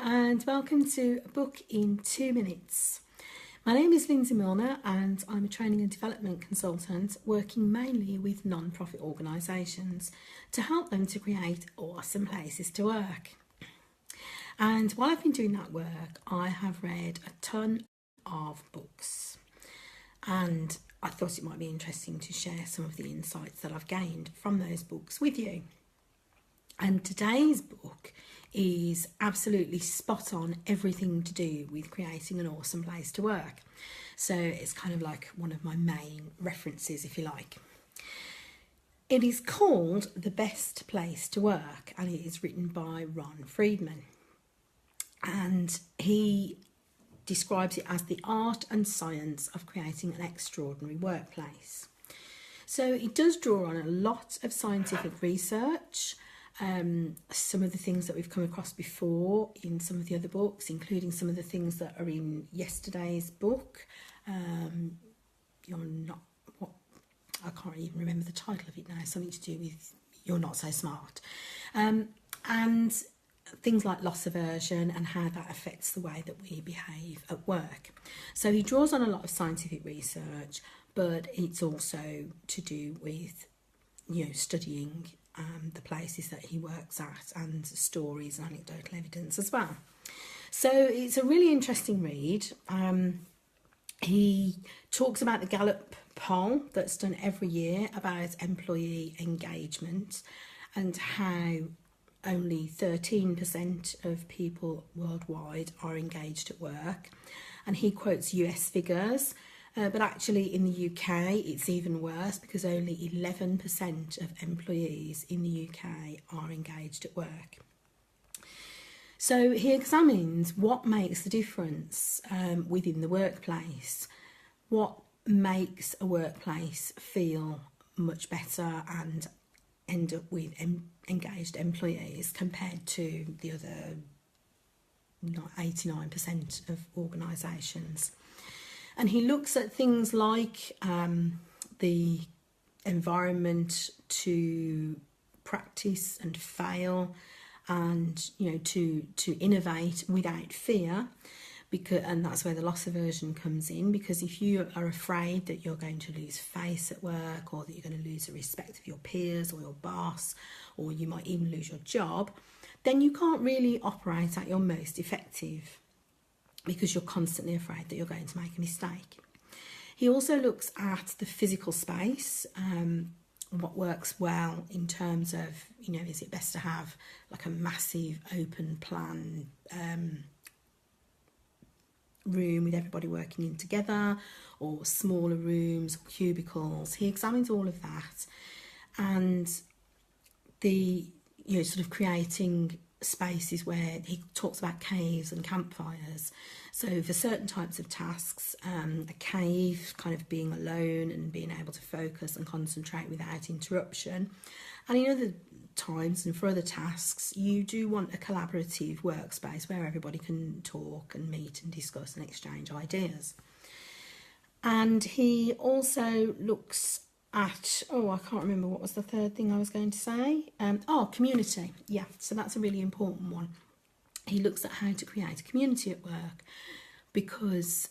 and welcome to A Book in 2 Minutes. My name is Lindsay Milner and I'm a training and development consultant working mainly with non-profit organisations to help them to create awesome places to work. And while I've been doing that work, I have read a ton of books, and I thought it might be interesting to share some of the insights that I've gained from those books with you. And today's book is absolutely spot on everything to do with creating an awesome place to work. So it's kind of like one of my main references, if you like. It is called The Best Place to Work, and it is written by Friedman. And he describes it as the art and science of creating an extraordinary workplace. So it does draw on a lot of scientific research, some of the things that we've come across before in some of the other books, including some of the things that are in yesterday's book. I can't even remember the title of it now, something to do with You're Not So Smart. And things like loss aversion and how that affects the way that we behave at work. So he draws on a lot of scientific research, but it's also to do with, studying the places that he works at and stories and anecdotal evidence as well. So it's a really interesting read. He talks about the Gallup poll that's done every year about employee engagement and how only 13% of people worldwide are engaged at work. And he quotes US figures. But actually in the UK it's even worse, because only 11% of employees in the UK are engaged at work. So he examines what makes the difference within the workplace, what makes a workplace feel much better and end up with engaged employees compared to the other 89% of organisations. And he looks at things like the environment to practice and fail, and to innovate without fear, and that's where the loss aversion comes in. Because if you are afraid that you're going to lose face at work, or that you're going to lose the respect of your peers or your boss, or you might even lose your job, then you can't really operate at your most effective, because you're constantly afraid that you're going to make a mistake. He also looks at the physical space, what works well in terms of, is it best to have like a massive open plan room with everybody working in together, or smaller rooms or cubicles. He examines all of that, and the sort of creating spaces where he talks about caves and campfires. So for certain types of tasks, a cave kind of being alone and being able to focus and concentrate without interruption. And in other times and for other tasks, you do want a collaborative workspace where everybody can talk and meet and discuss and exchange ideas. And he also looks at, I can't remember what was the third thing I was going to say. Community. Yeah, so that's a really important one. He looks at how to create a community at work, because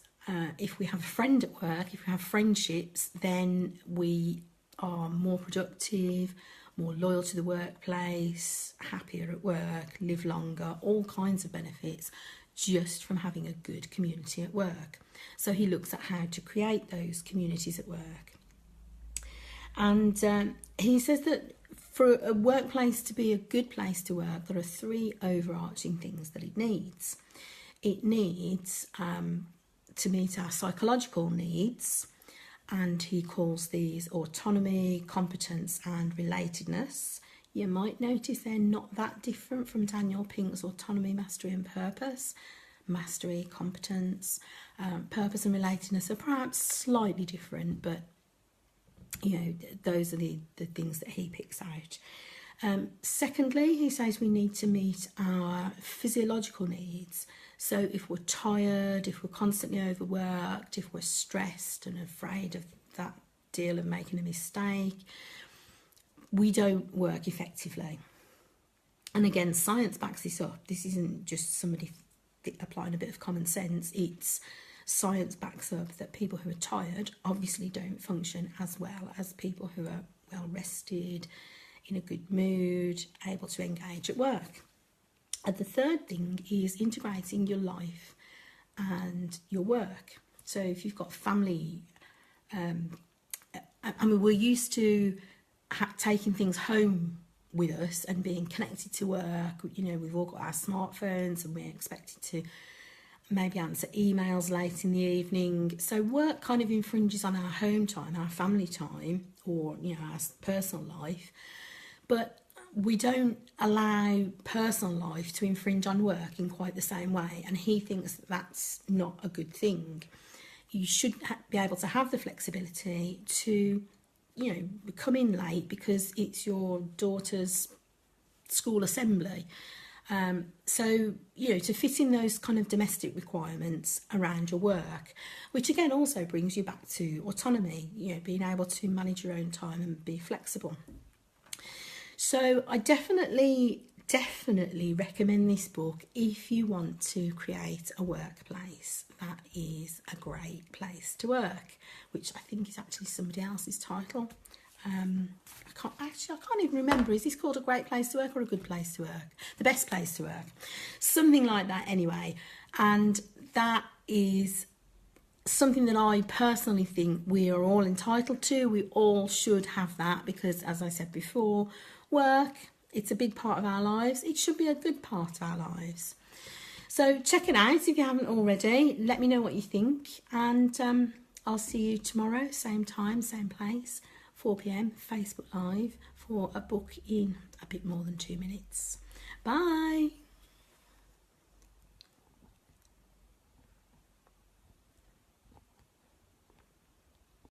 if we have a friend at work, if we have friendships, then we are more productive, more loyal to the workplace, happier at work, live longer, all kinds of benefits just from having a good community at work. So he looks at how to create those communities at work. And he says that for a workplace to be a good place to work, there are 3 overarching things that it needs. It needs to meet our psychological needs, and he calls these autonomy, competence and relatedness. You might notice they're not that different from Daniel Pink's autonomy, mastery and purpose. Mastery, competence, purpose and relatedness are perhaps slightly different, but those are the things that he picks out. Secondly, he says we need to meet our physiological needs. So if we're tired, if we're constantly overworked, if we're stressed and afraid of that deal of making a mistake, we don't work effectively. And again, science backs this up. This isn't just somebody applying a bit of common sense. It's science backs up that people who are tired obviously don't function as well as people who are well rested, in a good mood, able to engage at work. And the third thing is integrating your life and your work. So if you've got family, I mean, we're used to taking things home with us and being connected to work. You know, we've all got our smartphones and we're expected to maybe answer emails late in the evening. So work kind of infringes on our home time, our family time, or, you know, our personal life. But we don't allow personal life to infringe on work in quite the same way. And he thinks that that's not a good thing. You should be able to have the flexibility to, you know, come in late because it's your daughter's school assembly. So, you know, to fit in those kind of domestic requirements around your work, which again also brings you back to autonomy, you know, being able to manage your own time and be flexible. So I definitely recommend this book if you want to create a workplace that is a great place to work, which I think is actually somebody else's title. I can't even remember. Is this called A Great Place to Work or A Good Place to Work? The Best Place to Work. Something like that anyway. And that is something that I personally think we are all entitled to. We all should have that because, as I said before, work, it's a big part of our lives. It should be a good part of our lives. So check it out if you haven't already. Let me know what you think. And I'll see you tomorrow, same time, same place, 4 p.m, Facebook Live for a book in a bit more than 2 minutes. Bye.